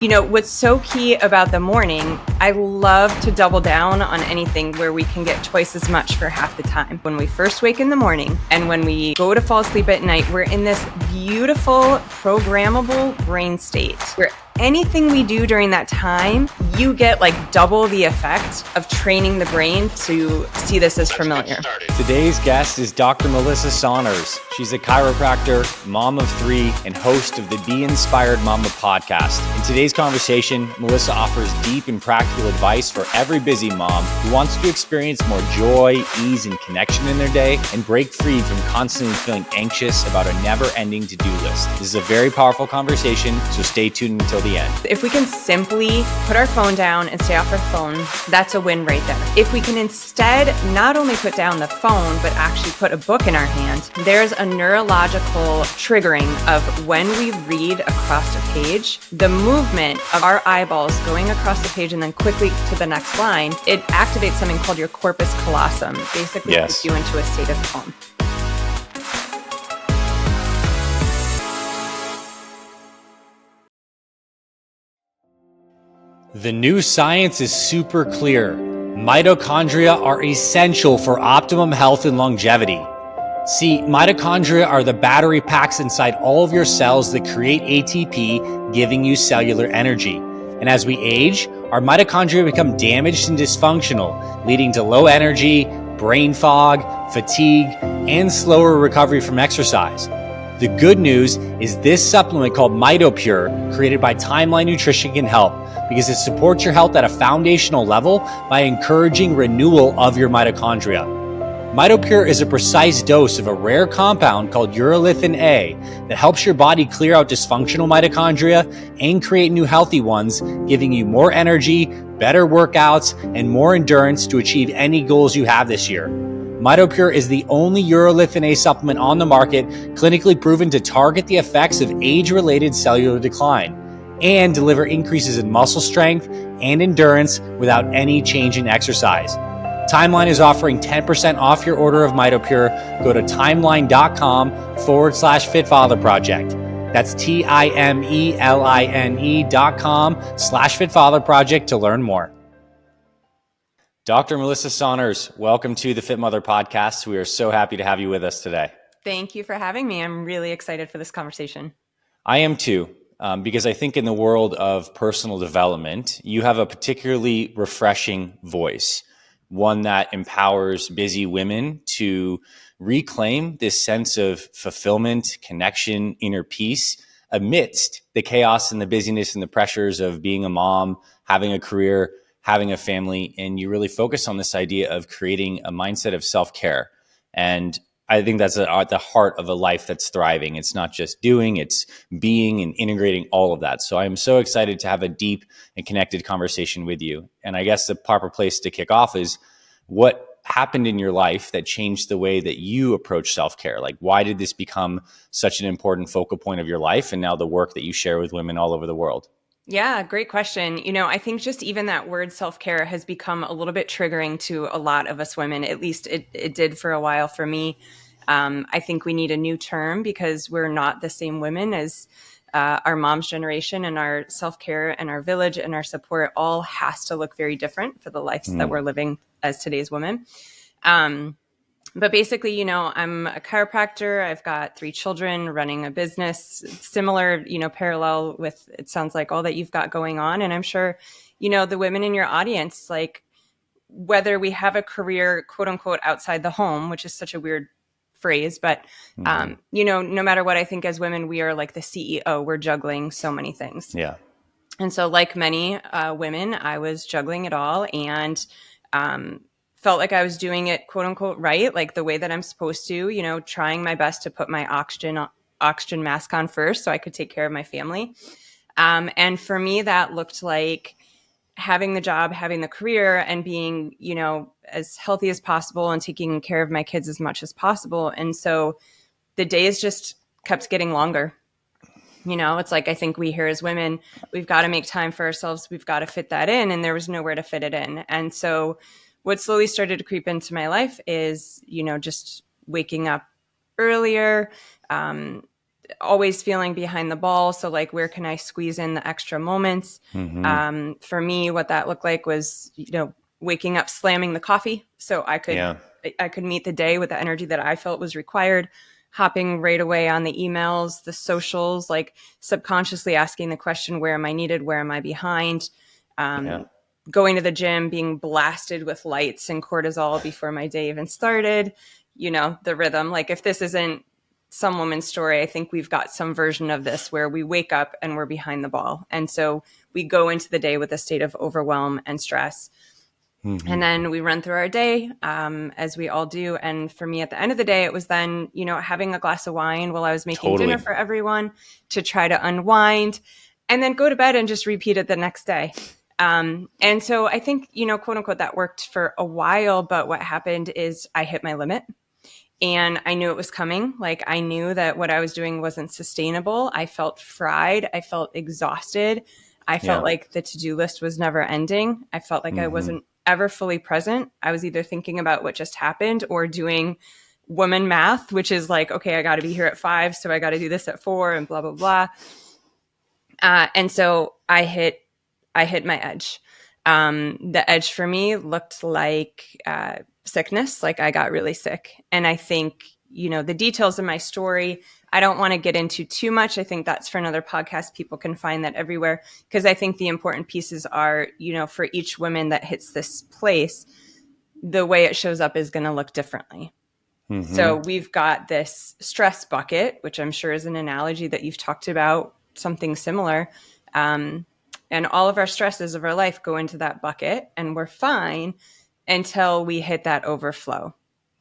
What's so key about the morning, I love to double down on anything where we can get twice as much for half the time. When we first wake in the morning and when we go to fall asleep at night, we're in this beautiful, programmable brain state where anything we do during that time, you get like double the effect of training the brain to see this as familiar. Today's guest is Dr. Melissa Saunders. She's a chiropractor, mom of 3, and host of the Be Inspired Mama podcast. In today's conversation, Melissa offers deep and practical advice for every busy mom who wants to experience more joy, ease, and connection in their day and break free from constantly feeling anxious about a never-ending to-do list. This is a very powerful conversation, so stay tuned until the end. If we can simply put our phone down and stay off our phone, that's a win right there. If we can instead not only put down the phone, but actually put a book in our hand, there's a neurological triggering of when we read across a page, the movement of our eyeballs going across the page and then quickly to the next line, it activates something called your corpus callosum. Basically, puts you into a state of calm. The new science is super clear. Mitochondria are essential for optimum health and longevity. See, mitochondria are the battery packs inside all of your cells that create ATP, giving you cellular energy. And as we age, our mitochondria become damaged and dysfunctional, leading to low energy, brain fog, fatigue, and slower recovery from exercise. The good news is this supplement called MitoPure, created by Timeline Nutrition, can help because it supports your health at a foundational level by encouraging renewal of your mitochondria. MitoPure is a precise dose of a rare compound called urolithin A that helps your body clear out dysfunctional mitochondria and create new healthy ones, giving you more energy, better workouts, and more endurance to achieve any goals you have this year. MitoPure is the only urolithin A supplement on the market clinically proven to target the effects of age-related cellular decline and deliver increases in muscle strength and endurance without any change in exercise. Timeline is offering 10% off your order of MitoPure. Go to timeline.com/FitFatherProject. That's timeline.com/FitFatherProject to learn more. Dr. Melissa Saunders, welcome to the Fit Mother podcast. We are so happy to have you with us today. Thank you for having me. I'm really excited for this conversation. I am too, because I think in the world of personal development, you have a particularly refreshing voice, one that empowers busy women to reclaim this sense of fulfillment, connection, inner peace amidst the chaos and the busyness and the pressures of being a mom, having a career, having a family, and you really focus on this idea of creating a mindset of self-care. And I think that's at the heart of a life that's thriving. It's not just doing, it's being and integrating all of that. So I'm so excited to have a deep and connected conversation with you. And I guess the proper place to kick off is what happened in your life that changed the way that you approach self-care? Like, why did this become such an important focal point of your life and now the work that you share with women all over the world? Yeah, great question. I think just even that word self-care has become a little bit triggering to a lot of us women. At least it did for a while for me. I think we need a new term because we're not the same women as our mom's generation, and our self-care and our village and our support all has to look very different for the lives that we're living as today's women. But basically, I'm a chiropractor. I've got 3 children, running a business, similar, parallel with, it sounds like, all that you've got going on. And I'm sure, the women in your audience, like, whether we have a career, quote unquote, outside the home, which is such a weird phrase, but, no matter what, I think as women, we are like the CEO. We're juggling so many things. Yeah. And so like many women, I was juggling it all and, felt like I was doing it, quote unquote, right, like the way that I'm supposed to, trying my best to put my oxygen mask on first so I could take care of my family. And for me, that looked like having the job, having the career, and being, as healthy as possible and taking care of my kids as much as possible. And so the days just kept getting longer. It's like, I think we hear as women, we've got to make time for ourselves. We've got to fit that in. And there was nowhere to fit it in. And so what slowly started to creep into my life is, just waking up earlier, always feeling behind the ball. So like, where can I squeeze in the extra moments? Mm-hmm. For me, what that looked like was, waking up, slamming the coffee so Yeah. I could meet the day with the energy that I felt was required, hopping right away on the emails, the socials, like subconsciously asking the question, where am I needed? Where am I behind? Yeah. Going to the gym, being blasted with lights and cortisol before my day even started, the rhythm. Like, if this isn't some woman's story, I think we've got some version of this where we wake up and we're behind the ball. And so we go into the day with a state of overwhelm and stress. Mm-hmm. And then we run through our day, as we all do. And for me, at the end of the day, it was then, having a glass of wine while I was making dinner Totally. for everyone to try to unwind, and then go to bed and just repeat it the next day. And so I think, quote unquote, that worked for a while. But what happened is I hit my limit. And I knew it was coming. Like, I knew that what I was doing wasn't sustainable. I felt fried. I felt exhausted. I felt Yeah. like the to-do list was never ending. I felt like I Mm-hmm. wasn't ever fully present. I was either thinking about what just happened or doing woman math, which is like, okay, I got to be here at 5, so I got to do this at 4, and blah, blah, blah. And so I hit my edge. The edge for me looked like sickness, like I got really sick. And I think, the details of my story, I don't want to get into too much. I think that's for another podcast. People can find that everywhere, because I think the important pieces are, for each woman that hits this place, the way it shows up is going to look differently. Mm-hmm. So we've got this stress bucket, which I'm sure is an analogy that you've talked about, something similar. Um, and all of our stresses of our life go into that bucket, and we're fine until we hit that overflow.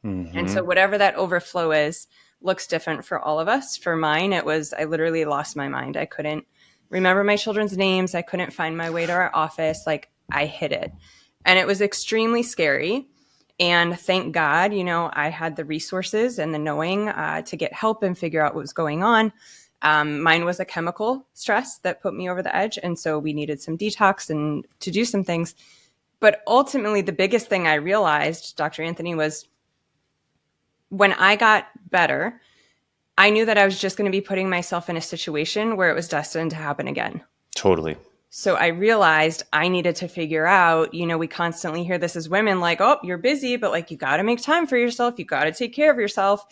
And so Mm-hmm. whatever that overflow is looks different for all of us. For mine, it was, I literally lost my mind. I couldn't remember my children's names. I couldn't find my way to our office. Like, I hit it. And it was extremely scary. And thank God, I had the resources and the knowing to get help and figure out what was going on. Mine was a chemical stress that put me over the edge. And so we needed some detox and to do some things. But ultimately, the biggest thing I realized, Dr. Anthony, was when I got better, I knew that I was just going to be putting myself in a situation where it was destined to happen again. Totally. So I realized I needed to figure out, we constantly hear this as women, like, oh, you're busy, but like, you got to make time for yourself. You got to take care of yourself.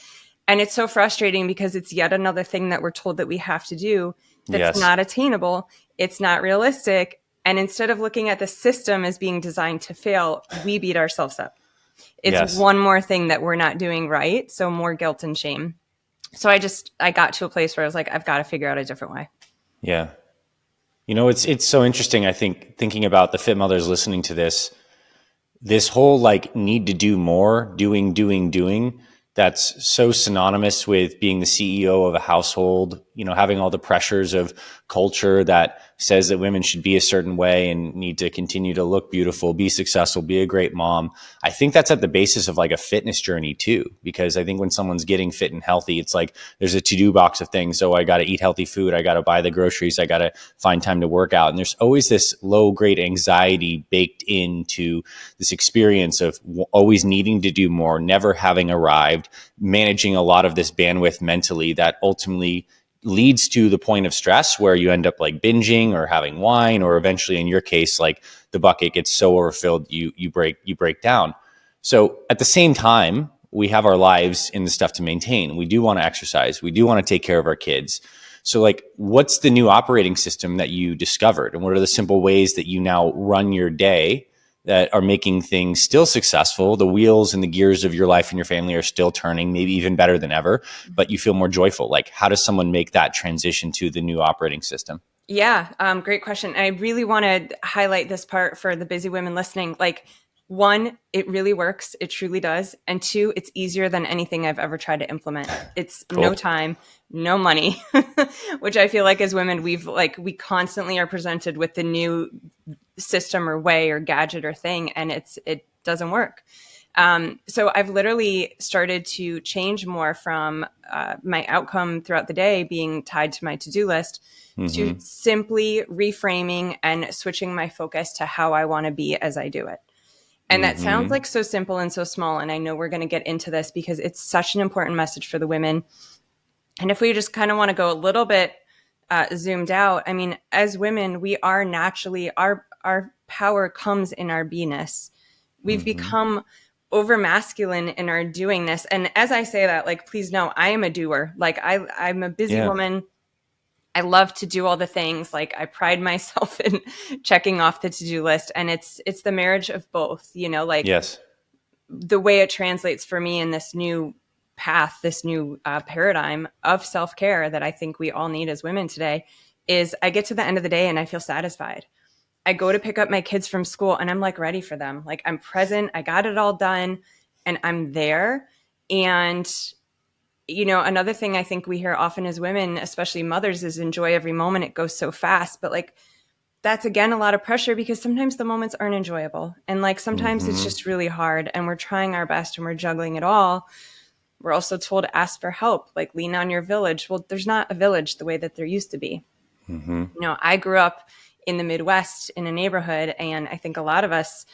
And it's so frustrating because it's yet another thing that we're told that we have to do that's Yes. not attainable. It's not realistic. And instead of looking at the system as being designed to fail, we beat ourselves up. It's Yes. one more thing that we're not doing right. So more guilt and shame. So I got to a place where I was like, I've got to figure out a different way. Yeah. It's so interesting. I think thinking about the fit mothers listening to this whole like need to do more, doing, that's so synonymous with being the CEO of a household, having all the pressures of culture that says that women should be a certain way and need to continue to look beautiful, be successful, be a great mom. I think that's at the basis of like a fitness journey too, because I think when someone's getting fit and healthy, it's like there's a to-do box of things. So I got to eat healthy food. I got to buy the groceries. I got to find time to work out. And there's always this low grade anxiety baked into this experience of always needing to do more, never having arrived, managing a lot of this bandwidth mentally that ultimately leads to the point of stress where you end up like binging or having wine, or eventually in your case, like the bucket gets so overfilled, you break down. So at the same time, we have our lives in the stuff to maintain. We do want to exercise. We do want to take care of our kids. So like, what's the new operating system that you discovered? And what are the simple ways that you now run your day that are making things still successful? The wheels and the gears of your life and your family are still turning, maybe even better than ever, but you feel more joyful. Like, how does someone make that transition to the new operating system? Yeah, great question. I really want to highlight this part for the busy women listening. Like, one, it really works. It truly does. And two, it's easier than anything I've ever tried to implement. It's no Cool. time, no money, which I feel like as women, we constantly are presented with the new system or way or gadget or thing, and it doesn't work. So I've literally started to change more from my outcome throughout the day being tied to my to-do list to Mm-hmm. simply reframing and switching my focus to how I want to be as I do it. And that sounds Mm-hmm. like so simple and so small. And I know we're going to get into this because it's such an important message for the women. And if we just kind of want to go a little bit zoomed out, I mean, as women, we are naturally, our power comes in our beingness. We've become over masculine in our doingness. And as I say that, like, please know, I am a doer. Like, I'm a busy Yeah. woman. I love to do all the things. Like, I pride myself in checking off the to-do list. And it's the marriage of both, you know, like Yes. the way it translates for me in this new path, this new paradigm of self-care that I think we all need as women today is I get to the end of the day and I feel satisfied. I go to pick up my kids from school and I'm like ready for them. Like, I'm present, I got it all done, and I'm there. And, you know, another thing I think we hear often as women, especially mothers, is enjoy every moment. It goes so fast. But like, that's again a lot of pressure because sometimes the moments aren't enjoyable. And like sometimes it's just really hard and we're trying our best and we're juggling it all. We're also told to ask for help, like lean on your village. Well, there's not a village the way that there used to be. You know, I grew up in the Midwest in a neighborhood, and I think a lot of us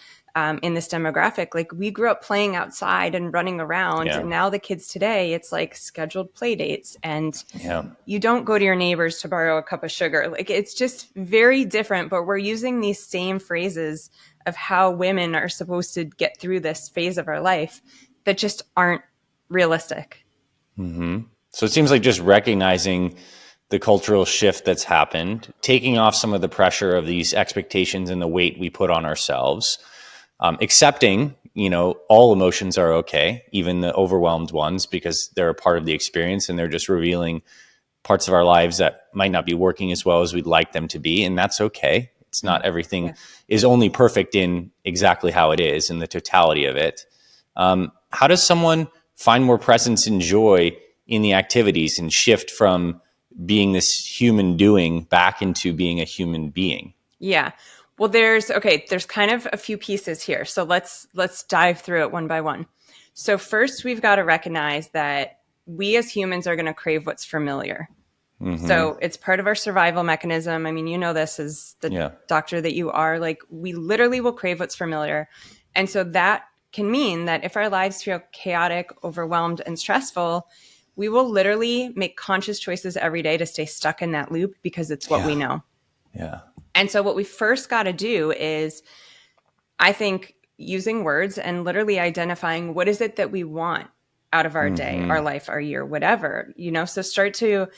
in this demographic, like we grew up playing outside and running around. Yeah. And now the kids today, it's like scheduled play dates, and Yeah. you don't go to your neighbors to borrow a cup of sugar. Like, it's just very different, but we're using these same phrases of how women are supposed to get through this phase of our life that just aren't realistic. So it seems like just recognizing the cultural shift that's happened, taking off some of the pressure of these expectations and the weight we put on ourselves, accepting, you know, all emotions are okay, even the overwhelmed ones, because they're a part of the experience and they're just revealing parts of our lives that might not be working as well as we'd like them to be. And that's okay. It's not everything Yeah. is only perfect in exactly how it is in the totality of it. How does someone find more presence and joy in the activities and shift from being this human doing back into being a human being? Yeah. Well, there's kind of a few pieces here. So let's dive through it one by one. So first, we've got to recognize that we as humans are going to crave what's familiar. So it's part of our survival mechanism. I mean, you know this as the Yeah. doctor that you are. Like, we literally will crave what's familiar. And so that can mean that if our lives feel chaotic, overwhelmed, and stressful, we will literally make conscious choices every day to stay stuck in that loop because it's what we Yeah. know. Yeah. And so what we first got to do is, I think, using words and literally identifying what is it that we want out of our day, our life, our year, whatever, you know. So start to,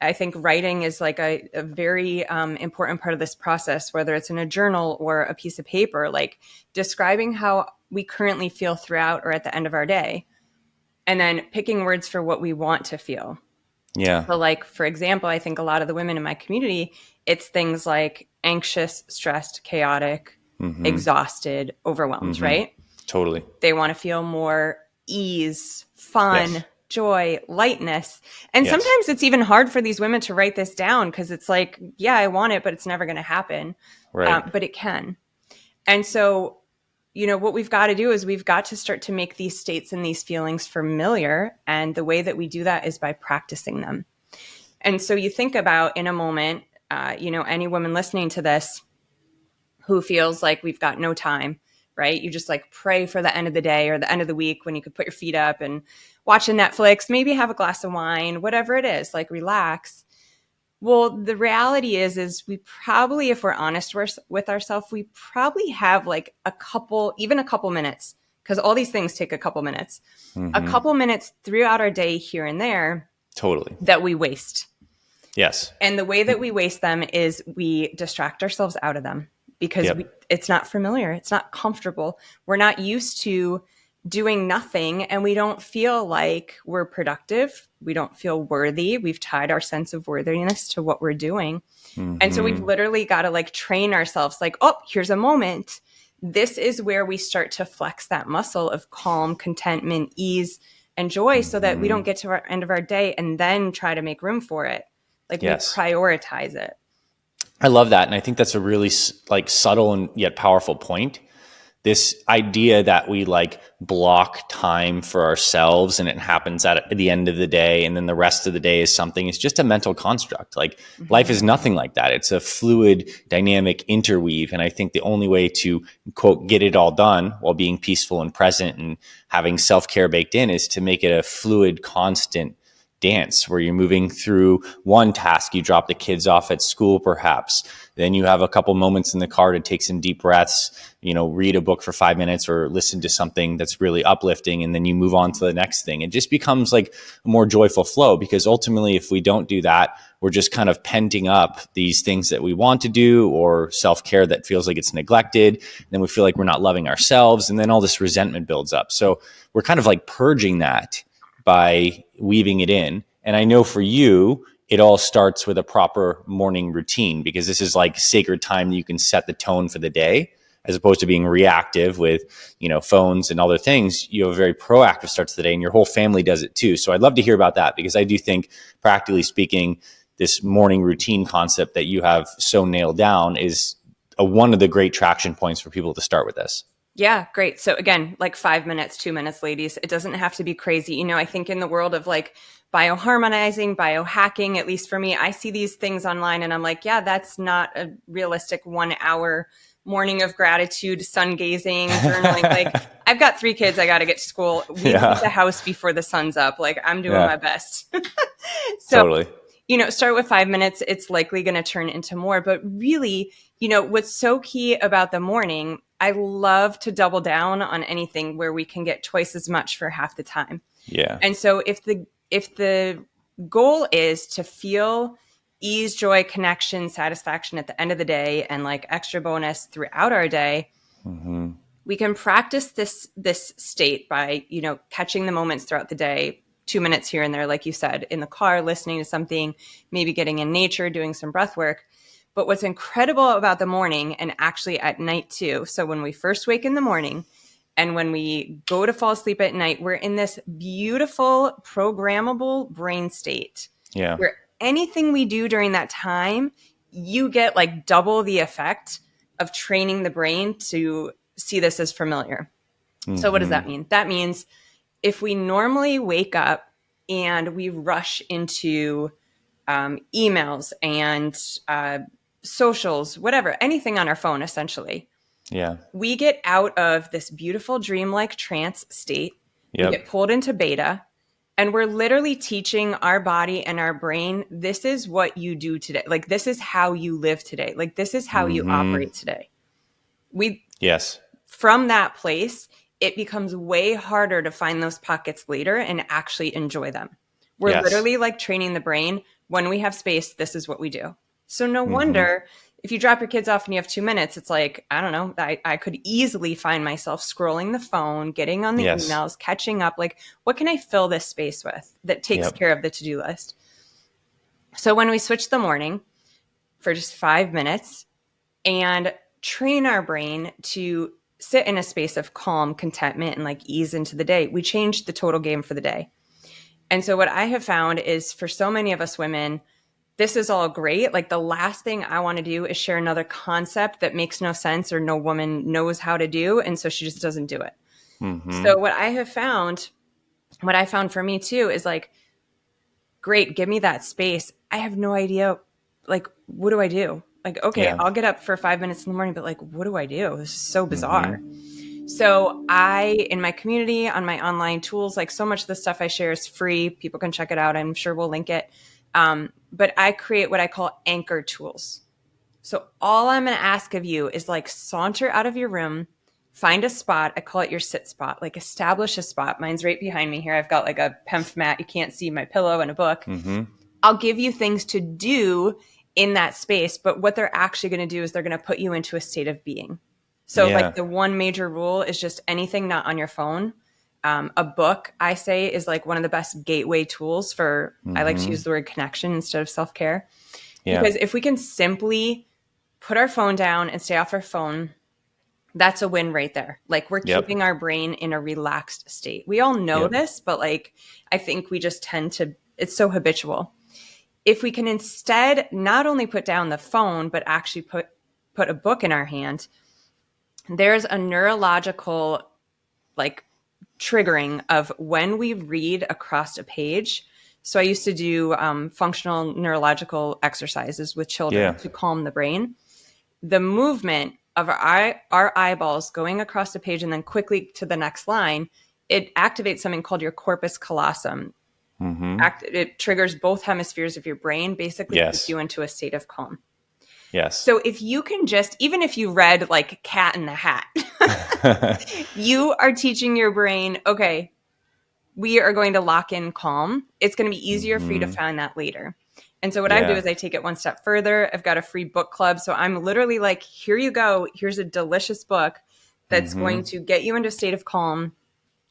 I think writing is like a very important part of this process, whether it's in a journal or a piece of paper, like describing how we currently feel throughout or at the end of our day, and then picking words for what we want to feel. Yeah. So, like, for example, I think a lot of the women in my community, it's things like anxious, stressed, chaotic, exhausted, overwhelmed, right? Totally. They want to feel more ease, fun, Yes. joy, lightness. And Yes. sometimes it's even hard for these women to write this down because it's like, yeah, I want it, but it's never going to happen. Right. But it can. And so, you know, what we've got to do is we've got to start to make these states and these feelings familiar. And the way that we do that is by practicing them. And so you think about in a moment, you know, any woman listening to this who feels like we've got no time, right? You just like pray for the end of the day or the end of the week when you could put your feet up and watch a Netflix, maybe have a glass of wine, whatever it is, like relax. Well, the reality is we probably, if we're honest with ourselves, we probably have like even a couple minutes, because all these things take a couple minutes, a couple minutes throughout our day here and there Totally. that we waste. Yes. And the way that we waste them is we distract ourselves out of them because Yep. it's not familiar. It's not comfortable. We're not used to doing nothing, and we don't feel like we're productive. We don't feel worthy. We've tied our sense of worthiness to what we're doing. And so we've literally got to like train ourselves like, oh, here's a moment. This is where we start to flex that muscle of calm, contentment, ease, and joy so that we don't get to our end of our day and then try to make room for it. Like, we Yes. prioritize it. I love that. And I think that's a really like subtle and yet powerful point. This idea that we like block time for ourselves and it happens at the end of the day and then the rest of the day is something, it's just a mental construct. Like life is nothing like that. It's a fluid, dynamic interweave. And I think the only way to quote, get it all done while being peaceful and present and having self-care baked in is to make it a fluid, constant dance where you're moving through one task. You drop the kids off at school, perhaps. Then you have a couple moments in the car to take some deep breaths, read a book for 5 minutes or listen to something that's really uplifting. And then you move on to the next thing. It just becomes like a more joyful flow, because ultimately, if we don't do that, we're just kind of penting up these things that we want to do, or self-care that feels like it's neglected. And then we feel like we're not loving ourselves. And then all this resentment builds up. So we're kind of like purging that by weaving it in. And I know for you, it all starts with a proper morning routine, because this is like sacred time that you can set the tone for the day, as opposed to being reactive with, phones and other things. You have a very proactive start to the day, and your whole family does it too. So I'd love to hear about that, because I do think, practically speaking, this morning routine concept that you have so nailed down is one of the great traction points for people to start with this. Yeah, great. So again, like 5 minutes, 2 minutes, ladies. It doesn't have to be crazy. I think in the world of like bioharmonizing, biohacking, at least for me, I see these things online and I'm like, yeah, that's not a realistic 1 hour morning of gratitude, sun gazing, journaling. Like I've got 3 kids. I got to get to school. We leave the Yeah. house before the sun's up. Like I'm doing my Yeah. best. So Totally. start with 5 minutes. It's likely going to turn into more. But really, what's so key about the morning, I love to double down on anything where we can get twice as much for half the time. Yeah. And so if the goal is to feel ease, joy, connection, satisfaction at the end of the day, and like extra bonus throughout our day, Mm-hmm. we can practice this state by catching the moments throughout the day, 2 minutes here and there, like you said, in the car, listening to something, maybe getting in nature, doing some breath work. But what's incredible about the morning, and actually at night too, so when we first wake in the morning and when we go to fall asleep at night, we're in this beautiful programmable brain state Yeah. where anything we do during that time, you get like double the effect of training the brain to see this as familiar. So what does that Mm-hmm. mean? That means if we normally wake up and we rush into emails and socials, whatever, anything on our phone, essentially, Yeah. we get out of this beautiful dreamlike trance state. We get Yep. pulled into beta, and we're literally teaching our body and our brain, this is what you do today. Like, this is how you live today. Like, this is how you Mm-hmm. operate today. We Yes. From that place, it becomes way harder to find those pockets later and actually enjoy them. We're Yes. literally like training the brain. When we have space, this is what we do. So no Mm-hmm. wonder if you drop your kids off and you have 2 minutes, it's like, I don't know, I could easily find myself scrolling the phone, getting on the Yes. emails, catching up. Like, what can I fill this space with that takes Yep. care of the to-do list? So when we switch the morning for just 5 minutes and train our brain to sit in a space of calm, contentment, and like ease into the day, we change the total game for the day. And so what I have found is for so many of us women, this is all great. Like the last thing I want to do is share another concept that makes no sense or no woman knows how to do. And so she just doesn't do it. Mm-hmm. So what I found for me too is like, great, give me that space. I have no idea. Like, what do I do? Like, okay, Yeah. I'll get up for 5 minutes in the morning, but like, what do I do? This is so bizarre. Mm-hmm. So in my community, on my online tools, like so much of the stuff I share is free. People can check it out. I'm sure we'll link it. But I create what I call anchor tools. So all I'm going to ask of you is like saunter out of your room, find a spot. I call it your sit spot, like establish a spot. Mine's right behind me here. I've got like a penf mat. You can't see my pillow and a book. Mm-hmm. I'll give you things to do in that space, but what they're actually going to do is they're going to put you into a state of being. So like Yeah. the one major rule is just anything not on your phone. A book, I say, is like one of the best gateway tools for, I like to Mm-hmm. use the word connection instead of self-care. Yeah. Because if we can simply put our phone down and stay off our phone, that's a win right there. Like we're Yep. keeping our brain in a relaxed state. We all know Yep. this, but like I think we just tend to, it's so habitual. If we can instead not only put down the phone, but actually put a book in our hand, there's a neurological like triggering of when we read across a page. So I used to do functional neurological exercises with children Yeah. to calm the brain. The movement of our eyeballs going across the page and then quickly to the next line, it activates something called your corpus callosum. It triggers both hemispheres of your brain, basically puts Yes. you into a state of calm. Yes. So if you can just, even if you read like Cat in the Hat, you are teaching your brain, okay, we are going to lock in calm. It's going to be easier for you to find that later. And so what I do Yeah. is I take it one step further. I've got a free book club. So I'm literally like, here you go. Here's a delicious book that's going to get you into a state of calm.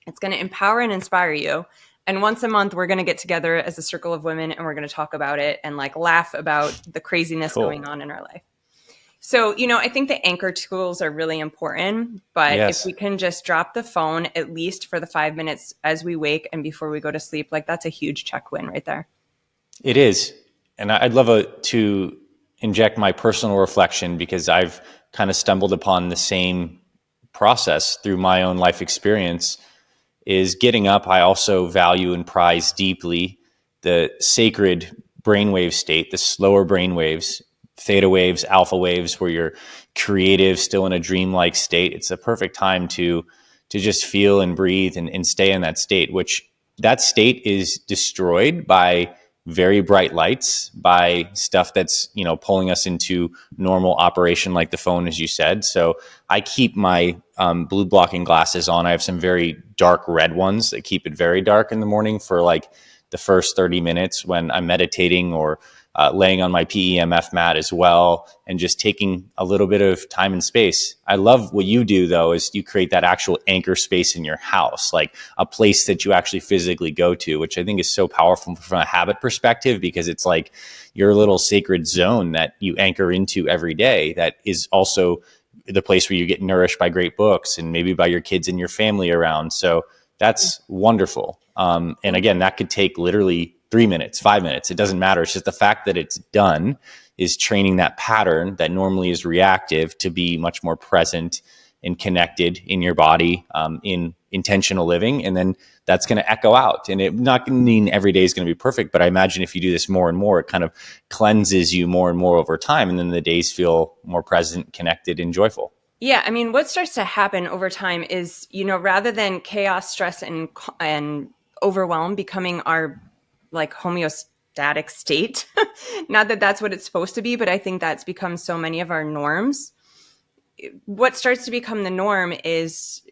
It's going to empower and inspire you. And once a month, we're going to get together as a circle of women and we're going to talk about it and like laugh about the craziness going Cool. on in our life. So, I think the anchor tools are really important, but if we Yes. can just drop the phone at least for the 5 minutes as we wake and before we go to sleep, like that's a huge check win right there. It is. And I'd love to inject my personal reflection because I've kind of stumbled upon the same process through my own life experience. Is getting up, I also value and prize deeply the sacred brainwave state, the slower brainwaves, theta waves, alpha waves, where you're creative, still in a dreamlike state. It's a perfect time to just feel and breathe and stay in that state, which that state is destroyed by very bright lights, by stuff that's, pulling us into normal operation like the phone, as you said. So I keep my blue blocking glasses on. I have some very dark red ones that keep it very dark in the morning for like the first 30 minutes when I'm meditating or laying on my PEMF mat as well, and just taking a little bit of time and space. I love what you do, though, is you create that actual anchor space in your house, like a place that you actually physically go to, which I think is so powerful from a habit perspective, because it's like your little sacred zone that you anchor into every day that is also the place where you get nourished by great books and maybe by your kids and your family around. So that's wonderful. And Thank again, you. that could take literally 3 minutes, 5 minutes. It doesn't matter. It's just the fact that it's done is training that pattern that normally is reactive to be much more present and connected in your body, in intentional living. And then that's going to echo out. And it not going to mean every day is going to be perfect, but I imagine if you do this more and more, it kind of cleanses you more and more over time. And then the days feel more present, connected, and joyful. Yeah, I mean, what starts to happen over time is, rather than chaos, stress, and overwhelm becoming our like homeostatic state, not that that's what it's supposed to be, but I think that's become so many of our norms. What starts to become the norm is,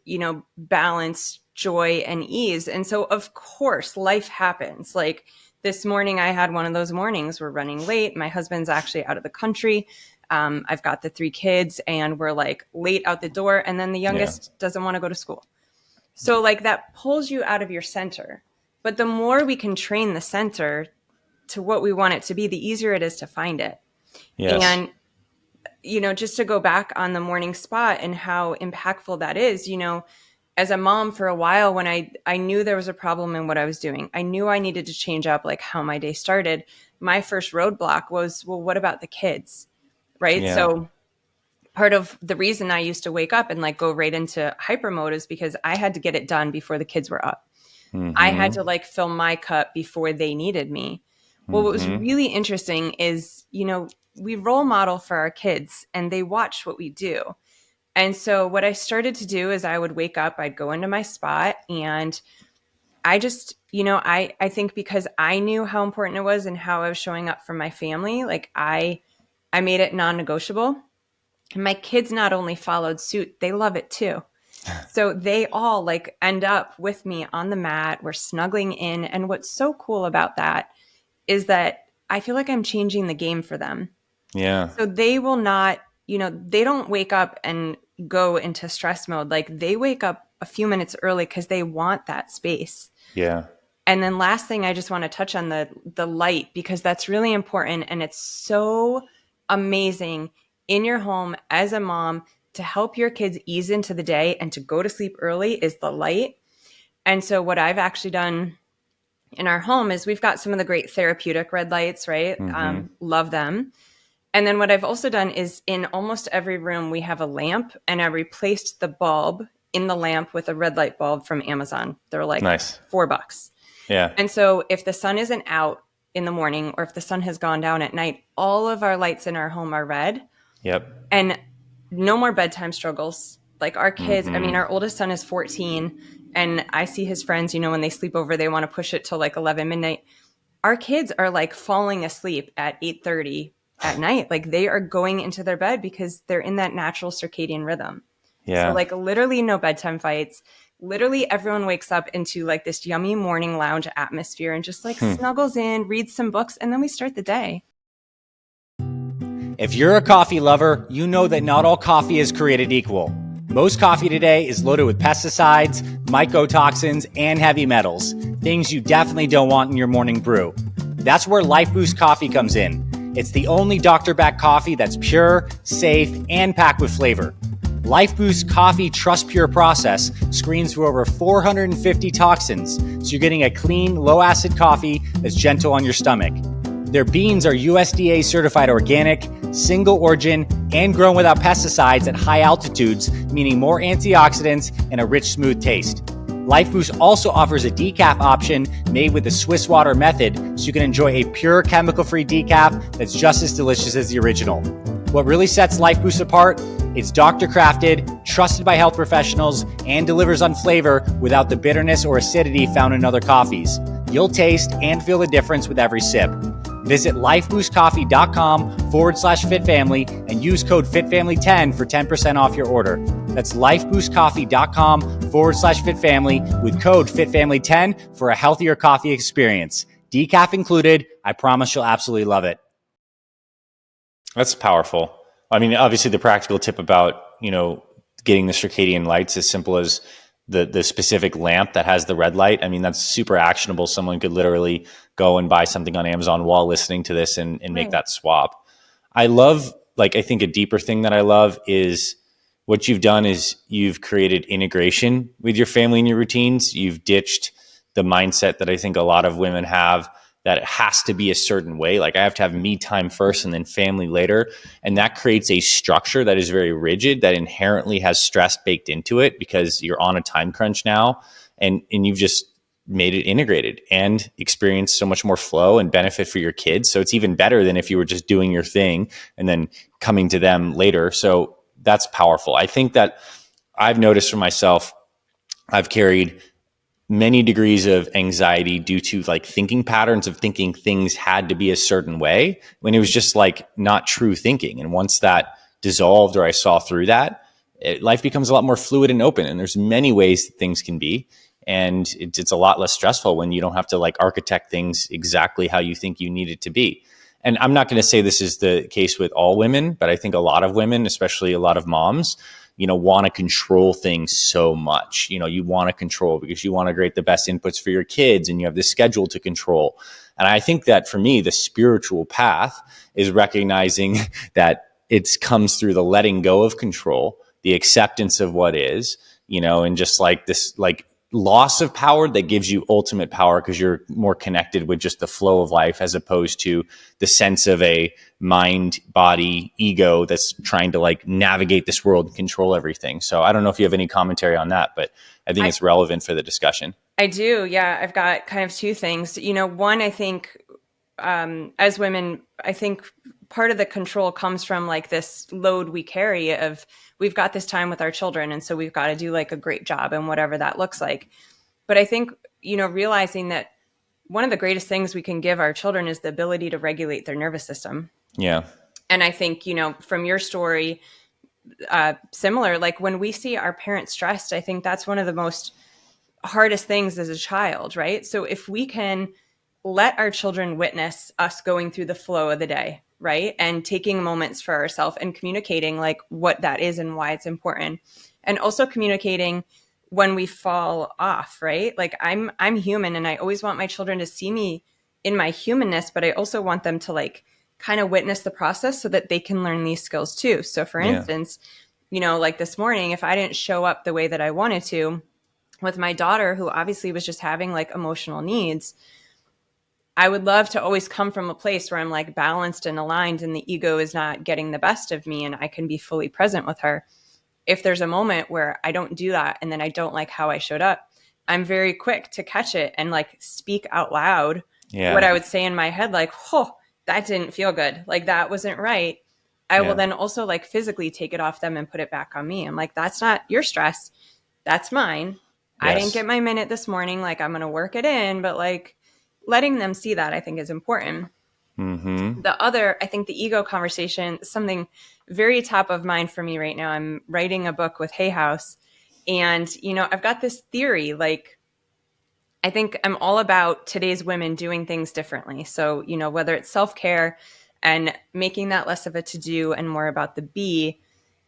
balance, joy, and ease. And so, of course, life happens. Like this morning, I had one of those mornings. We're running late. My husband's actually out of the country. I've got the 3 kids, and we're like late out the door. And then the Yeah. youngest doesn't want to go to school. So, like, that pulls you out of your center. But the more we can train the center to what we want it to be, the easier it is to find it. Yes. And just to go back on the morning spot and how impactful that is, as a mom for a while, when I knew there was a problem in what I was doing, I knew I needed to change up like how my day started. My first roadblock was, well, what about the kids? Right. Yeah. So part of the reason I used to wake up and like go right into hyper mode is because I had to get it done before the kids were up. I had to like fill my cup before they needed me. Well, what was really interesting is, we role model for our kids and they watch what we do. And so what I started to do is I would wake up, I'd go into my spot, and I just, I think because I knew how important it was and how I was showing up for my family, like I made it non-negotiable. And my kids not only followed suit, they love it too. So they all like end up with me on the mat. We're snuggling in. And what's so cool about that is that I feel like I'm changing the game for them. Yeah. So they will not, they don't wake up and go into stress mode. Like they wake up a few minutes early because they want that space. Yeah. And then last thing, I just want to touch on the light, because that's really important. And it's so amazing in your home as a mom to help your kids ease into the day and to go to sleep early is the light. And so what I've actually done in our home is we've got some of the great therapeutic red lights, right? Love them. And then what I've also done is in almost every room, we have a lamp, and I replaced the bulb in the lamp with a red light bulb from Amazon. They're like Nice. $4. Yeah. And so if the sun isn't out in the morning or if the sun has gone down at night, all of our lights in our home are red, Yep. and no more bedtime struggles. Like our kids, I mean, our oldest son is 14 And I see his friends, when they sleep over, they want to push it till like 11 midnight. Our kids are like falling asleep at 8:30 at night. Like they are going into their bed because they're in that natural circadian rhythm. So Yeah. like literally no bedtime fights. Literally everyone wakes up into like this yummy morning lounge atmosphere and just like Hmm. snuggles in, reads some books, and then we start the day. If you're a coffee lover, you know that not all coffee is created equal. Most coffee today is loaded with pesticides, mycotoxins, and heavy metals, things you definitely don't want in your morning brew. That's where Life Boost coffee comes in. It's the only doctor backed coffee that's pure, safe, and packed with flavor. Life Boost Coffee Trust Pure process screens for over 450 toxins, so you're getting a clean, low acid coffee that's gentle on your stomach. Their beans are USDA certified organic, single origin, and grown without pesticides at high altitudes, meaning more antioxidants and a rich, smooth taste. Life Boost also offers a decaf option made with the Swiss water method, so you can enjoy a pure chemical-free decaf that's just as delicious as the original. What really sets Life Boost apart? It's doctor crafted, trusted by health professionals, and delivers on flavor without the bitterness or acidity found in other coffees. You'll taste and feel the difference with every sip. Visit lifeboostcoffee.com/fitfamily and use code FITFAMILY10 for 10% off your order. That's lifeboostcoffee.com/fitfamily with code FITFAMILY10 for a healthier coffee experience. Decaf included. I promise you'll absolutely love it. That's powerful. I mean, obviously the practical tip about, getting the circadian lights as simple as the specific lamp that has the red light. I mean, that's super actionable. Someone could literally go and buy something on Amazon while listening to this and make Right. that swap. I love, like, I think a deeper thing that I love is what you've done is you've created integration with your family and your routines. You've ditched the mindset that I think a lot of women have, that it has to be a certain way. Like I have to have me time first and then family later. And that creates a structure that is very rigid, that inherently has stress baked into it because you're on a time crunch now. And you've just made it integrated and experience so much more flow and benefit for your kids. So it's even better than if you were just doing your thing and then coming to them later. So that's powerful. I think that I've noticed for myself, I've carried many degrees of anxiety due to like thinking patterns of thinking things had to be a certain way when it was just like not true thinking. And once that dissolved or I saw through that, life becomes a lot more fluid and open. And there's many ways that things can be. And it's a lot less stressful when you don't have to like architect things exactly how you think you need it to be. And I'm not going to say this is the case with all women, but I think a lot of women, especially a lot of moms, want to control things so much. You want to control because you want to create the best inputs for your kids and you have this schedule to control. And I think that for me, the spiritual path is recognizing that it comes through the letting go of control, the acceptance of what is, and just like this, like loss of power that gives you ultimate power because you're more connected with just the flow of life as opposed to the sense of a mind, body, ego that's trying to like navigate this world and control everything. So I don't know if you have any commentary on that, but I think I, it's relevant for the discussion. I do. Yeah. I've got kind of two things. One, I think as women, I think part of the control comes from like this load we carry of we've got this time with our children. And so we've got to do like a great job and whatever that looks like. But I think, realizing that one of the greatest things we can give our children is the ability to regulate their nervous system. Yeah. And I think, from your story, similar, like when we see our parents stressed, I think that's one of the most hardest things as a child, right? So if we can let our children witness us going through the flow of the day, right? And taking moments for ourselves and communicating like what that is and why it's important. And also communicating when we fall off, right? Like I'm human and I always want my children to see me in my humanness, but I also want them to like kind of witness the process so that they can learn these skills too. So for Yeah. instance, like this morning, if I didn't show up the way that I wanted to with my daughter, who obviously was just having like emotional needs, I would love to always come from a place where I'm like balanced and aligned and the ego is not getting the best of me and I can be fully present with her. If there's a moment where I don't do that and then I don't like how I showed up, I'm very quick to catch it and like speak out loud what Yeah. I would say in my head, like, oh, that didn't feel good. Like that wasn't right. I will Yeah. then also like physically take it off them and put it back on me. I'm like, that's not your stress. That's mine. I didn't Yes. get my minute this morning. Like, I'm going to work it in, but like letting them see that I think is important. Mm-hmm. The other, I think the ego conversation is something very top of mind for me right now. I'm writing a book with Hay House, and, I've got this theory, like, I think I'm all about today's women doing things differently. So, whether it's self care and making that less of a to do and more about the be,